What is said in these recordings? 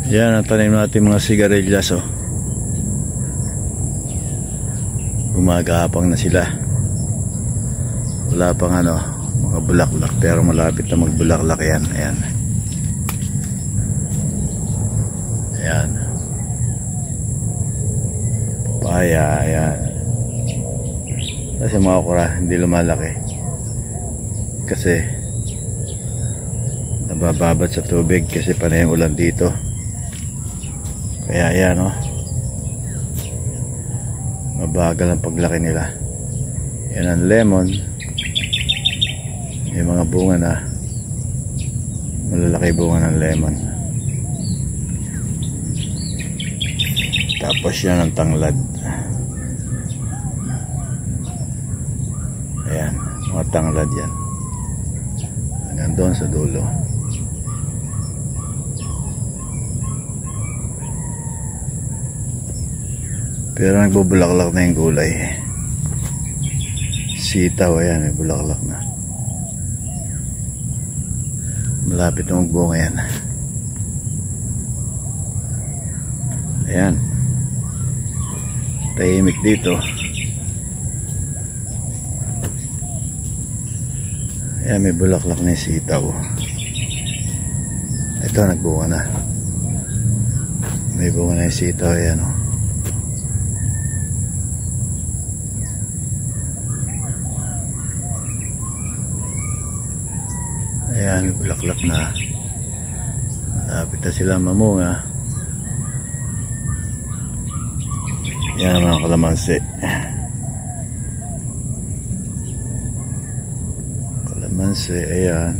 Yan ang tanim natin mga sigarilyas, oh. Gumagapang na sila. Wala pang ano, mga bulaklak, pero malapit na magbulaklak yan. Ayan. Ayan. Papaya, ayan. Kasi mga okra, hindi lumalaki. Kasi nabababat sa tubig kasi panay ang ulan dito. Kaya ayan, oh. Mabagal ang paglaki nila. Yan ang lemon. May mga bunga na. Malalaki bunga ng lemon. Tapos yan ang tanglad. Ayan, mga tanglad yan. Hanggang doon sa dulo. Pero nagbubulaklak na yung gulay. Sitaw, ayan, may bulaklak na. Malapit na magbunga yan. Ayan. Tahimik dito. Ayan, may bulaklak na yung sitaw. Ito, nagbunga na. May bunga na yung sitaw, ayan, oh. Ayan, bulaklak na. Malapit na sila mamunga. Ayan ang mga kalamansi. Kalamansi, ayan.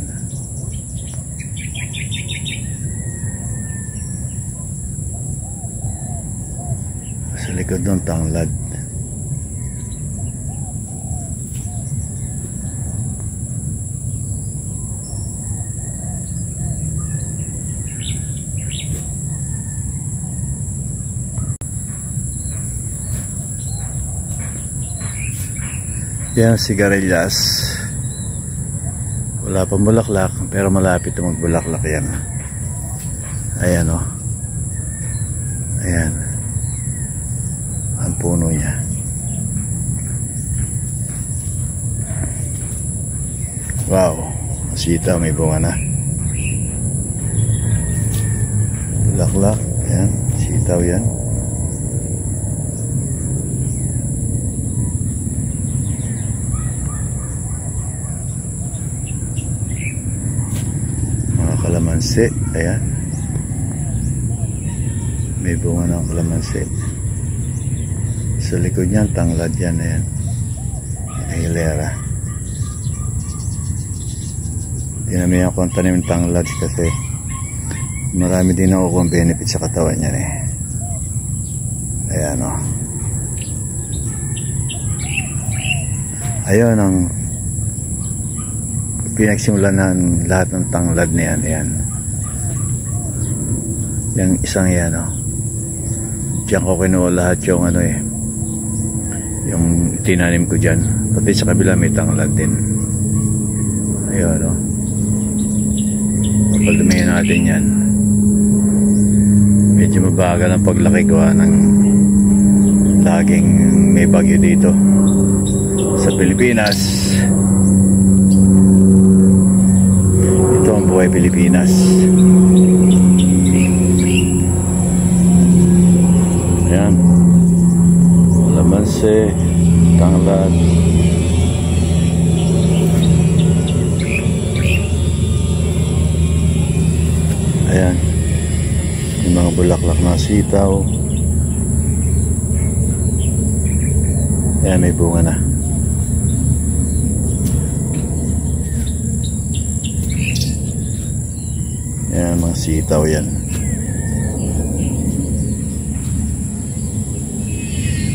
Sa likod ng tanglad. Yan, sigarilyas. Wala pang bulaklak, pero malapit na magbulaklak yan. Ayan, oh. Ayan. Ang puno niya. Wow. Sitaw, may bunga na. Bulaklak. Ayan. Sitaw yan. Kalamansi, ayan. May bunga ng kalamansi. Sa likod niyan, tanglad yan, ayan. Hilera. Dinamihan ko ang tanim ng tanglad kasi marami din ako kung benefit sa katawan yan, eh. Ayan, oh. Ayun ang pinagsimulan ng lahat ng tanglad na yan. Ayan. Yung isang yan, oh. Diyan ko kinuha lahat yung ano, eh, yung tinanim ko dyan. Pati sa kabila may tanglad din. Ayun, oh. Pagdumihin natin yan. Medyo mabagal ang paglaki ko, ng laging may bagyo dito sa Pilipinas. Buhay Pilipinas. Ayan. Kalamansi, tanglad. Ayan. Yung mga bulaklak na sitaw. Ayan, may bunga na. Ayan, mga sitaw yan.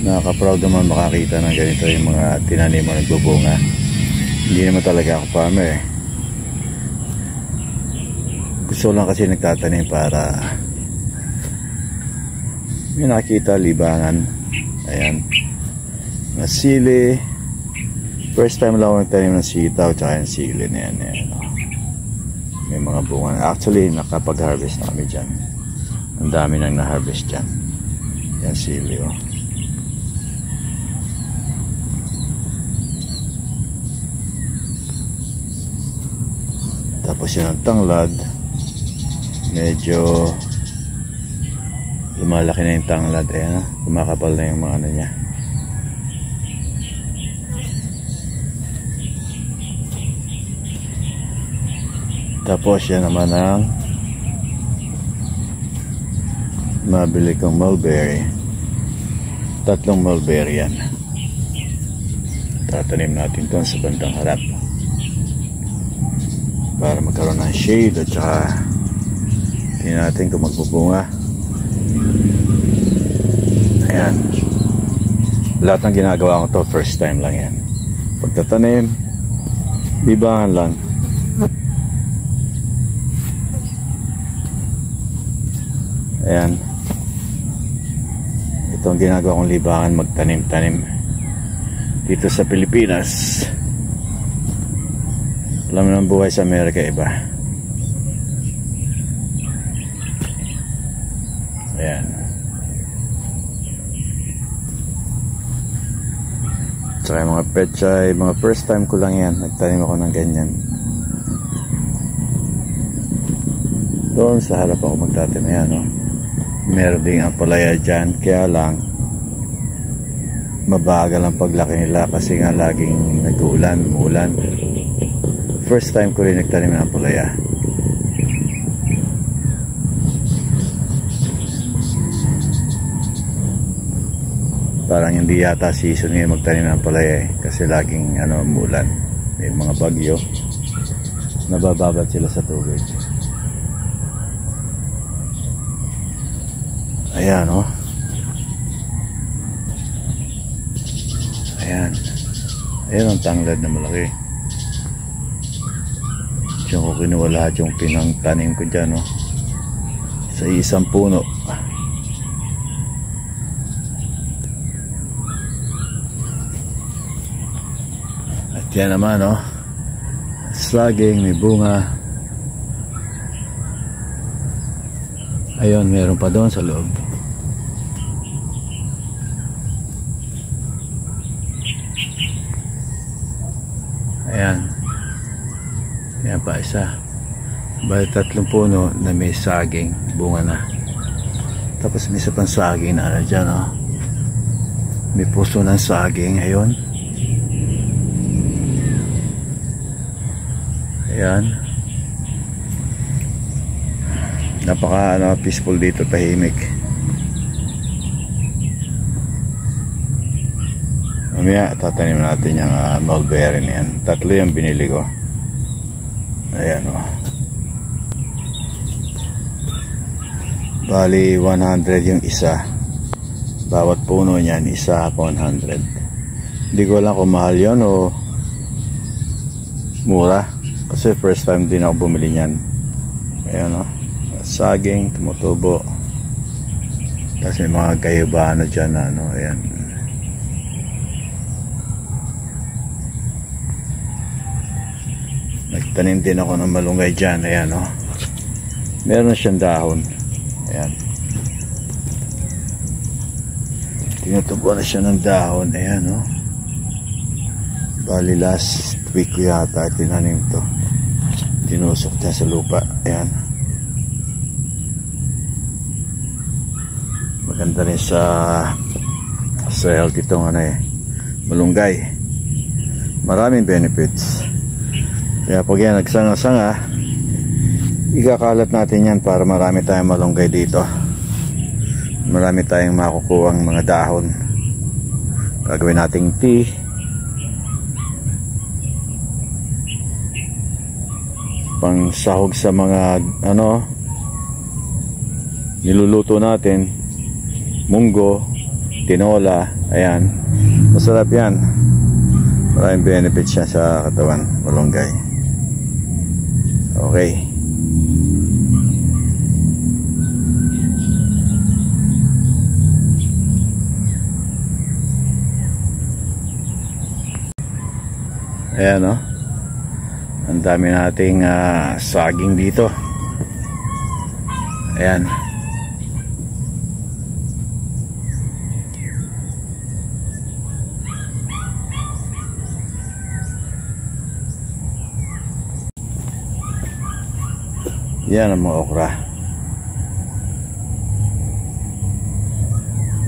Nakaka-proud naman makakita ng ganito yung mga tinanim mo nagbubunga. Hindi naman talaga ako farmer, eh. Gusto lang kasi nagtatanim para may nakita, libangan. Ayan. Mga sili. First time lang ako nagtanim ng sitaw tsaka yung sili na yan. Ayan, oh. May mga bunga. Actually, nakapag-harvest na kami dyan. Ang dami nang na-harvest dyan. Yan sili, oh. Tapos yun ang tanglad. Medyo lumalaki na yung tanglad. Ayan, kumakapal na yung mga ano niya. Tapos yan naman ang mabili kong mulberry. 3 mulberry yan. Tatanim natin ito sa bandang harap para magkaroon ng shade, at saka tingnan natin kung magbubunga. Ayan, lahat ng ginagawa ko to first time lang yan. Pagtatanim, libangan lang. Ayan, ito ang ginagawa kong libangan, magtanim-tanim dito sa Pilipinas. Alam mo ng buhay sa Amerika iba. Ayan. Tsaka yung mga pechay, mga first time ko lang yan, nagtanim ako ng ganyan. Doon sa harap ako magtatanim. Ayan, no? Meron ding ampalaya dyan, kaya lang mabagal ang paglaki nila kasi nga laging nag-uulan, umuulan. First time ko rin nagtanim ng ampalaya. Parang hindi yata season ngayon magtanim ng ampalaya, kasi laging umuulan, may mga bagyo, nabababad sila sa tubig. Ayan, oh. Ayan. Ayan ang tanglad na malaki. Diyan ko kinuha lahat yung pinangtanim ko dyan, oh. Sa isang puno. At yan naman, oh. Saging, may bunga. Ayun, meron pa doon sa loob. Ayan. Ayan pa isa. Bali 3 puno na may saging, bunga na. Tapos may isa pang saging na dyan, oh. May puso ng saging. Ayun. Ayan. Napaka peaceful dito, tahimik. Mamaya tatanim natin yung mulberry na yan. 3 yung binili ko. Ayan, oh. Bali 100 yung isa. Bawat puno niyan isa 100. Hindi ko alam kung mahal yun o mura, kasi first time din ako bumili niyan. Ayan, oh. Saging, tumutubo. Tapos may mga kayubaan na dyan na ayan. Nagtanim din ako ng malunggay dyan. Ayan, oh. Meron na siyang dahon. Ayan. Tinutubo na siya ng dahon. Ayan, oh. Bali last week ko yata tinanim to. Tinusok niya sa lupa. Ayan. Maganda rin sa health itong malunggay. Maraming benefits. Kaya pag yan nagsanga-sanga, ikakalat natin yan para marami tayong malunggay dito. Marami tayong makukuhang mga dahon. Gagawin nating tea. Pang sahog sa mga niluluto natin. Munggo, tinola, ayan. Masarap yan. Maraming benefits siya sa katawan, malunggay. Okay. Ayan, oh. Ang dami nating saging dito. Ayan. Yan ang mga okra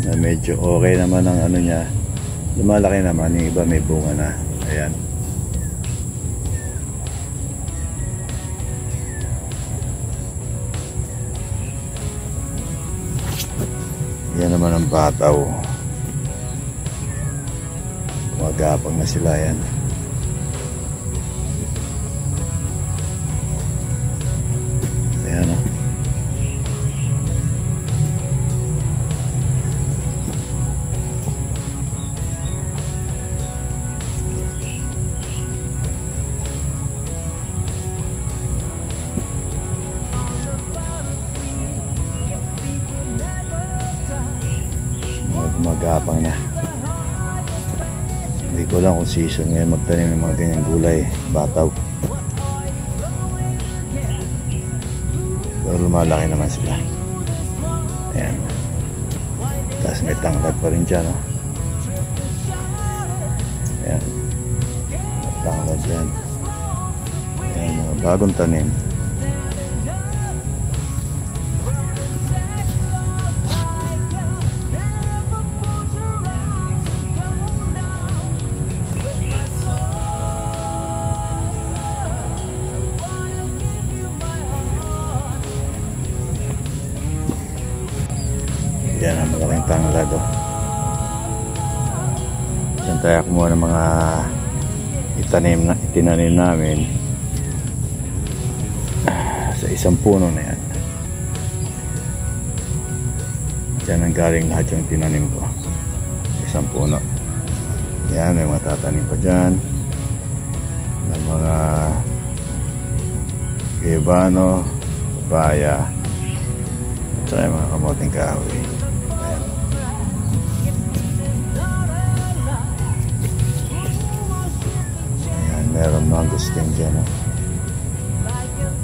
na medyo okay naman ang ano niya, lumalaki naman, yung iba may bunga na. Ayan. Yan naman ang bataw. Magapang na sila yan. Ayan o. Magapang na. Hindi ko lang kung season ngayon magtanim ng mga ganyang gulay, bataw. Pero lumalaki naman sila. Ayan. Tapos may tanglad pa rin dyan, oh. Ayan. May tanglad dyan. Ayan, mga bagong tanim. Yan ang malaking tanglad, oh. Diyan tayo kumuha ng mga itinanim namin sa isang puno na yan. Diyan ang galing lahat yung tinanim ko, isang puno. Yan, may mga tatanim pa dyan ng mga gayabano, papaya, at saka yung mga kamoting kahoy. Meron mga gusting dyan, oh.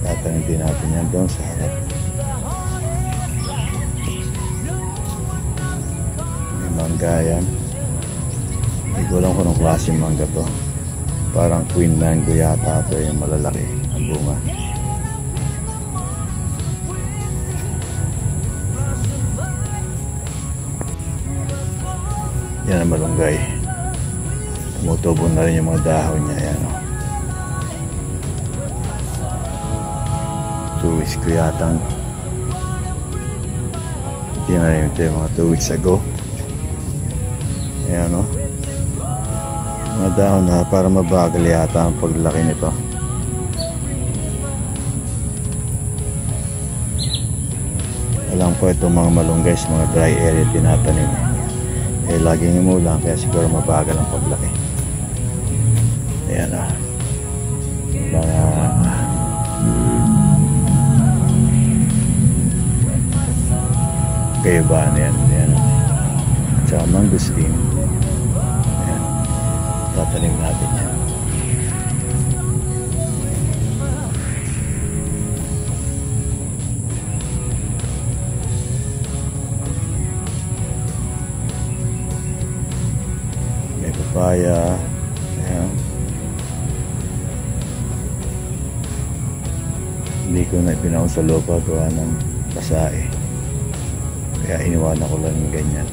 Tatanim din natin yan doon sa harap. May mangga yan. Hindi ko alam kung anong klaseng mangga to. Parang queen mango yata ito, yung malalaki ang bunga. Yan ang malunggay. Tumutubo na rin yung mga dahon niya. Yan, oh. 2 weeks ko yatang tinanim ito yung mga 2 weeks ago. Ayan, o. Mga dahon na para mabagal yata ang paglaki nito. Alam ko itong mga malunggay sa mga dry area tinatanim. Eh laging umulan kaya siguro mabagal ang paglaki. Ayan, o. Mga gayabano yan. Ayan. Tsaka mangustin. Ayan. Tatanim natin yan. May papaya. Ayan. Hindi ko na ipinaw sa lupa gawa ng basae. Kaya iniwanan ko lang yung ganyan.